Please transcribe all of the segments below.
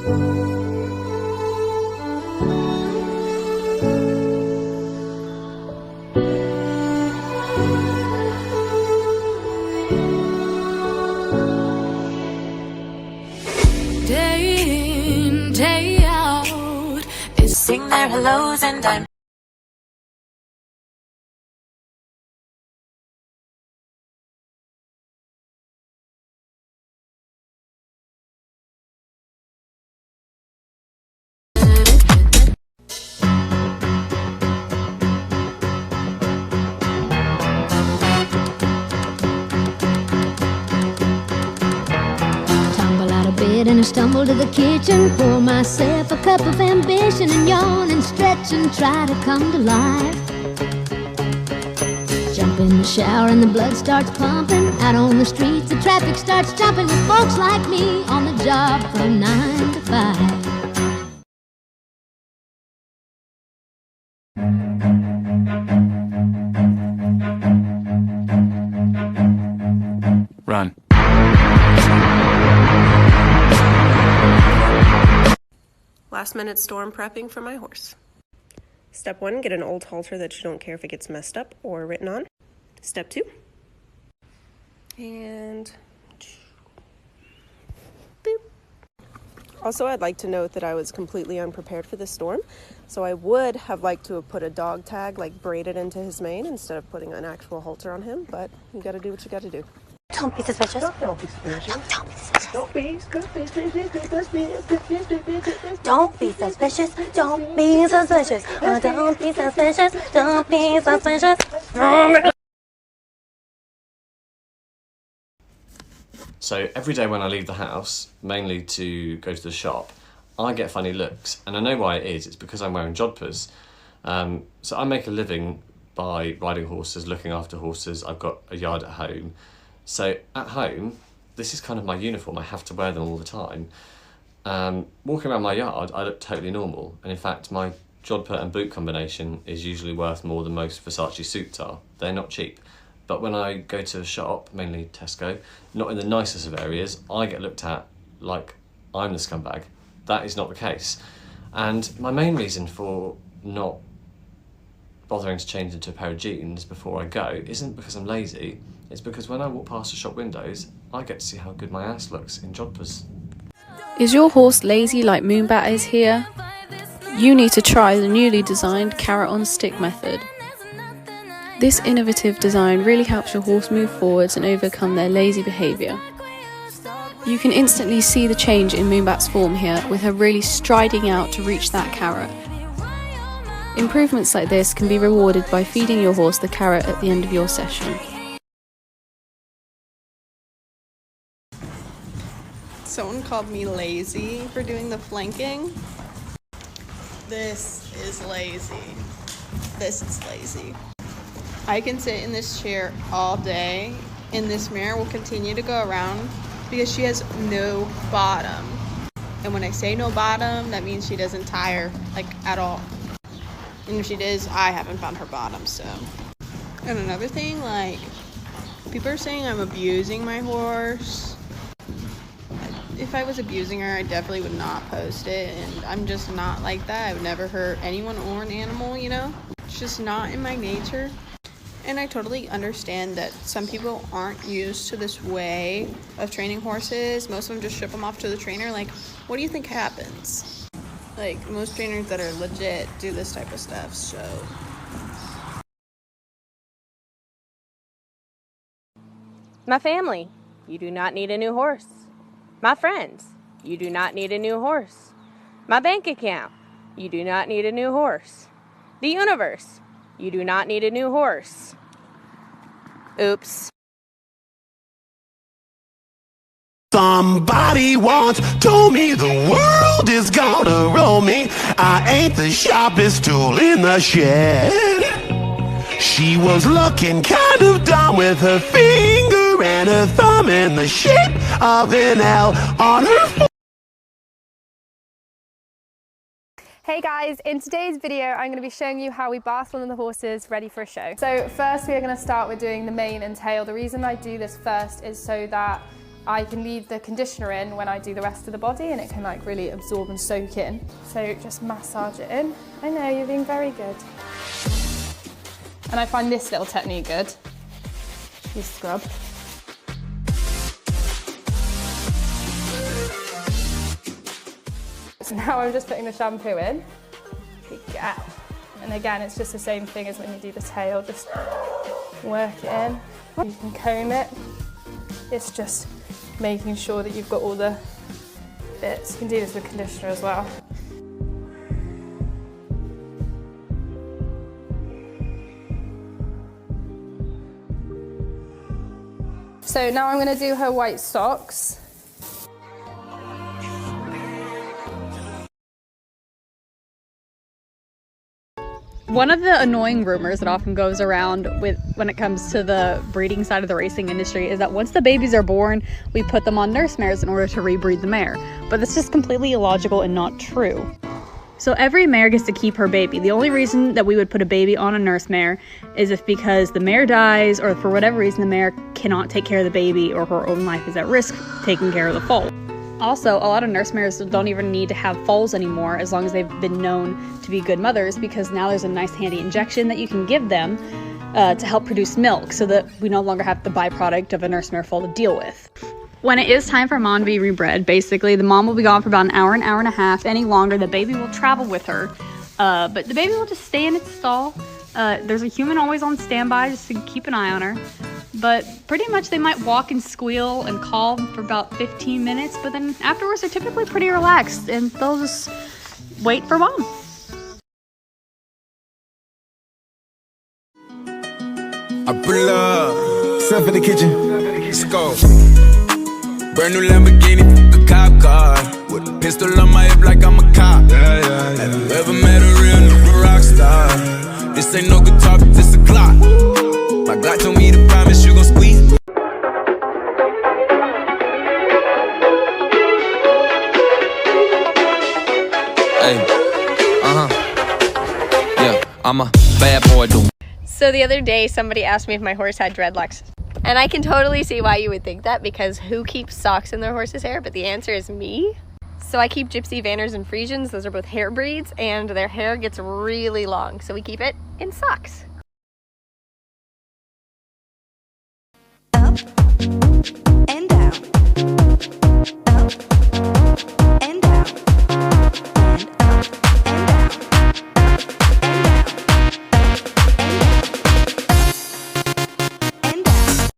Day in, day out, they sing their hellos and I'm and I stumble to the kitchen, pour myself a cup of ambition and yawn and stretch and try to come to life. Jump in the shower and the blood starts pumping. Out on the streets the traffic starts jumping with folks like me on the job from 9 to 5. Run. Last minute storm prepping for my horse. Step 1, get an old halter that you don't care if it gets messed up or written on. Step 2, and boop. Also, I'd like to note that I was completely unprepared for this storm, so I would have liked to have put a dog tag like braided into his mane instead of putting an actual halter on him, but you gotta do what you gotta do. Don't be suspicious. Don't be suspicious. Don't be suspicious. Don't be suspicious. Don't be suspicious. Don't be suspicious. Don't be suspicious. Don't be suspicious. So every day when I leave the house, mainly to go to the shop, I get funny looks, and I know why it is. It's because I'm wearing jodhpurs. So I make a living by riding horses, looking after horses. I've got a yard at home. So at home, this is kind of my uniform. I have to wear them all the time. Walking around my yard, I look totally normal. And in fact, my jodhpur and boot combination is usually worth more than most Versace suits are. They're not cheap. But when I go to a shop, mainly Tesco, not in the nicest of areas, I get looked at like I'm the scumbag. That is not the case. And my main reason for not bothering to change into a pair of jeans before I go isn't because I'm lazy. It's because when I walk past the shop windows, I get to see how good my ass looks in jodhpurs. Is your horse lazy like Moonbat is here? You need to try the newly designed carrot on stick method. This innovative design really helps your horse move forwards and overcome their lazy behaviour. You can instantly see the change in Moonbat's form here, with her really striding out to reach that carrot. Improvements like this can be rewarded by feeding your horse the carrot at the end of your session. Someone called me lazy for doing the flanking. This is lazy. This is lazy. I can sit in this chair all day, and this mare will continue to go around because she has no bottom. And when I say no bottom, that means she doesn't tire, like, at all. And if she does, I haven't found her bottom, so. And another thing, like, people are saying I'm abusing my horse. If I was abusing her, I definitely would not post it, and I'm just not like that. I would never hurt anyone or an animal, you know? It's just not in my nature. And I totally understand that some people aren't used to this way of training horses. Most of them just ship them off to the trainer. Like, what do you think happens? Like, most trainers that are legit do this type of stuff, so. My family, you do not need a new horse. My friends, you do not need a new horse. My bank account, you do not need a new horse. The universe, you do not need a new horse. Oops. Somebody once told me the world is gonna roll me. I ain't the sharpest tool in the shed. She was looking kind of dumb with her finger and her thumb in the shape of an L on her foot. Hey guys, in today's video I'm going to be showing you how we bath one of the horses ready for a show. So first we are going to start with doing the mane and tail. The reason I do this first is so that I can leave the conditioner in when I do the rest of the body, and it can like really absorb and soak in. So just massage it in. I know, you're being very good. And I find this little technique good. You scrub. So now I'm just putting the shampoo in. And again, it's just the same thing as when you do the tail, just work it in. You can comb it. It's just making sure that you've got all the bits. You can do this with conditioner as well. So now I'm going to do her white socks. One of the annoying rumors that often goes around when it comes to the breeding side of the racing industry is that once the babies are born, we put them on nurse mares in order to rebreed the mare. But that's just completely illogical and not true. So every mare gets to keep her baby. The only reason that we would put a baby on a nurse mare is if because the mare dies or for whatever reason the mare cannot take care of the baby or her own life is at risk taking care of the foal. Also, a lot of nurse mares don't even need to have foals anymore as long as they've been known to be good mothers, because now there's a nice handy injection that you can give them to help produce milk so that we no longer have the byproduct of a nurse mare foal to deal with. When it is time for mom to be rebred, basically the mom will be gone for about an hour and a half. Any longer, the baby will travel with her, but the baby will just stay in its stall. There's a human always on standby just to keep an eye on her. But pretty much they might walk and squeal and call for about 15 minutes, but then afterwards they're typically pretty relaxed and they'll just wait for mom. I pull up, step in the kitchen, let's go. Brand new Lamborghini, a cop car, with a pistol on my hip like I'm a cop. Have you ever met a real nigga rock star? This ain't no guitar, but this a Glock. My God told me to promise you gon' squeeze me. Hey, yeah, I'm a bad boy, dude. So the other day, somebody asked me if my horse had dreadlocks. And I can totally see why you would think that, because who keeps socks in their horse's hair? But the answer is me. So I keep Gypsy, Vanners, and Friesians. Those are both hair breeds, and their hair gets really long. So we keep it in socks. And down, up and down, and up and down.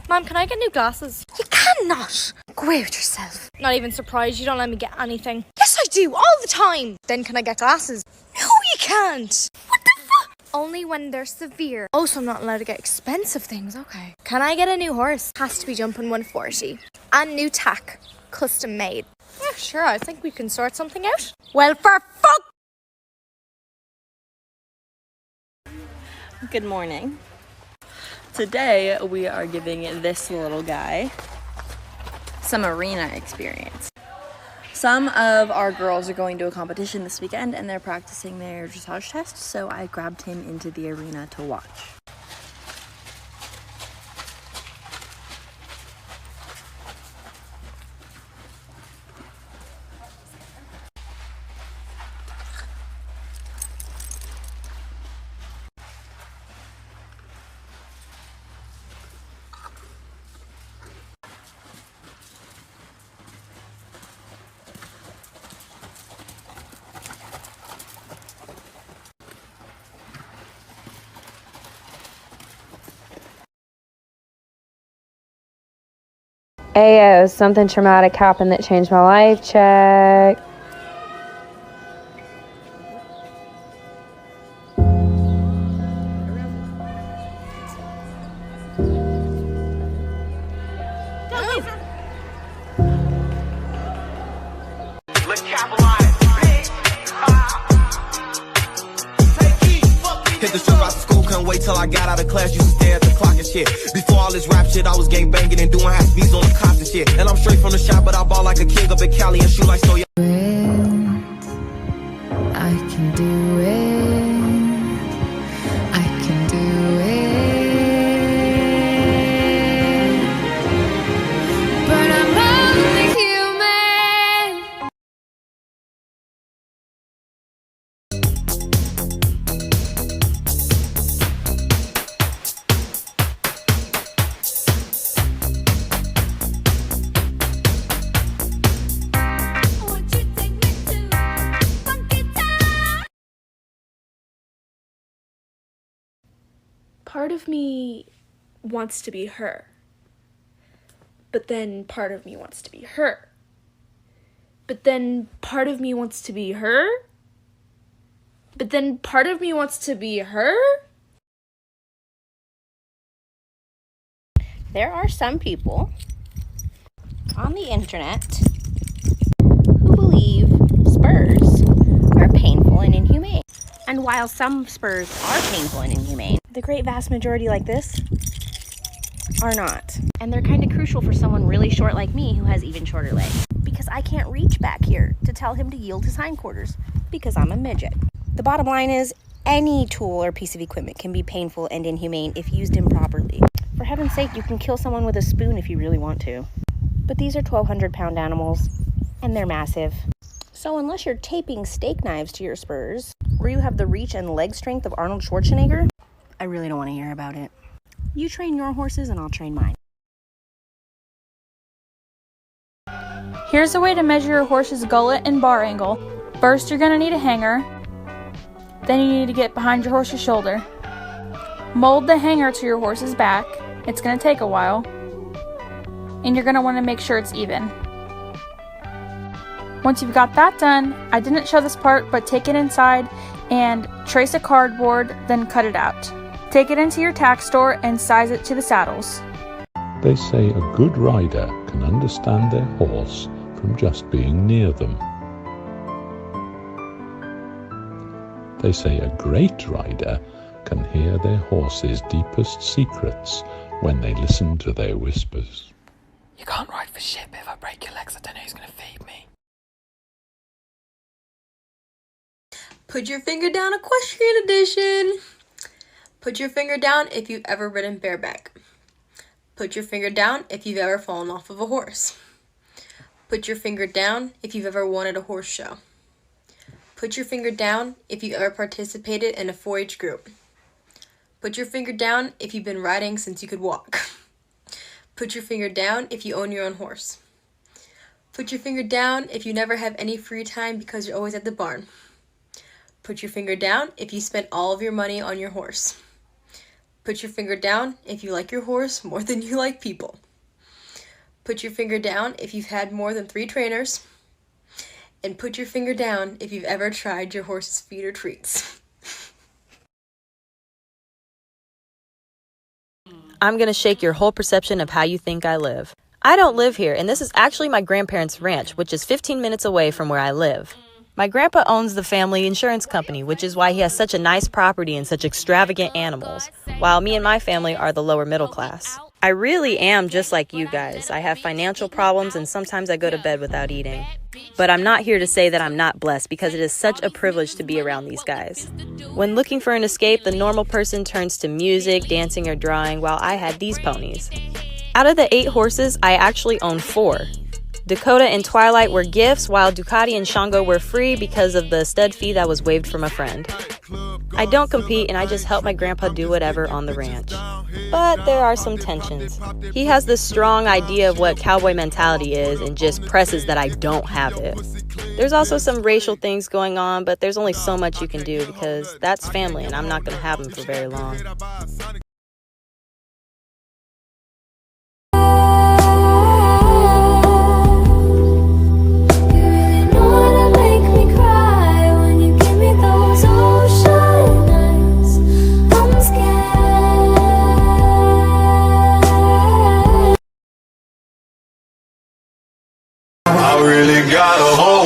Mom, can I get new glasses? You cannot! Go away with yourself. Not even surprised you don't let me get anything. Yes, I do, all the time. Then can I get glasses? No, you can't. What the fuck? Only when they're severe. Oh, so I'm not allowed to get expensive things, okay. Can I get a new horse? Has to be jumping 140. And new tack. Custom made. Yeah, sure, I think we can sort something out. Well, for fuck! Good morning. Today we are giving this little guy some arena experience. Some of our girls are going to a competition this weekend and they're practicing their dressage test, so I grabbed him into the arena to watch. Ayo, something traumatic happened that changed my life. Check. Hit the strip out of school, couldn't wait till I got out of class. Used to stare at the clock and shit. Before all this rap shit, I was gang banging and doing high speeds on the cops and shit. And I'm straight from the shop, but I ball like a king up in Cali and shoot like so. I can do it. I can do part of me wants to be her. But then part of me wants to be her. But then part of me wants to be her. But then part of me wants to be her. There are some people on the internet who believe spurs are painful and inhumane. And while some spurs are painful and inhumane, the great vast majority like this are not. And they're kind of crucial for someone really short like me who has even shorter legs. Because I can't reach back here to tell him to yield his hindquarters because I'm a midget. The bottom line is any tool or piece of equipment can be painful and inhumane if used improperly. For heaven's sake, you can kill someone with a spoon if you really want to. But these are 1,200-pound animals, and they're massive. So unless you're taping steak knives to your spurs, or you have the reach and leg strength of Arnold Schwarzenegger, I really don't want to hear about it. You train your horses and I'll train mine. Here's a way to measure your horse's gullet and bar angle. First, you're going to need a hanger. Then you need to get behind your horse's shoulder. Mold the hanger to your horse's back. It's going to take a while. And you're going to want to make sure it's even. Once you've got that done, I didn't show this part, but take it inside and trace a cardboard, then cut it out. Take it into your tack store and size it to the saddles. They say a good rider can understand their horse from just being near them. They say a great rider can hear their horse's deepest secrets when they listen to their whispers. You can't ride for shit, but if I break your legs, I don't know who's going to feed me. Put your finger down, equestrian edition. Put your finger down if you've ever ridden bareback. Put your finger down if you've ever fallen off of a horse. Put your finger down if you've ever won at a horse show. Put your finger down if you've ever participated in a 4-H group. Put your finger down if you've been riding since you could walk. Put your finger down if you own your own horse. Put your finger down if you never have any free time because you're always at the barn. Put your finger down if you spent all of your money on your horse. Put your finger down if you like your horse more than you like people. Put your finger down if you've had more than 3 trainers. And put your finger down if you've ever tried your horse's feed or treats. I'm gonna shake your whole perception of how you think I live. I don't live here, and this is actually my grandparents' ranch, which is 15 minutes away from where I live. My grandpa owns the family insurance company, which is why he has such a nice property and such extravagant animals, while me and my family are the lower middle class. I really am just like you guys. I have financial problems and sometimes I go to bed without eating. But I'm not here to say that I'm not blessed because it is such a privilege to be around these guys. When looking for an escape, the normal person turns to music, dancing, or drawing, while I had these ponies. Out of the 8 horses, I actually own 4. Dakota and Twilight were gifts, while Ducati and Shango were free because of the stud fee that was waived from a friend. I don't compete and I just help my grandpa do whatever on the ranch. But there are some tensions. He has this strong idea of what cowboy mentality is and just presses that I don't have it. There's also some racial things going on, but there's only so much you can do because that's family and I'm not going to have them for very long. I really got a hold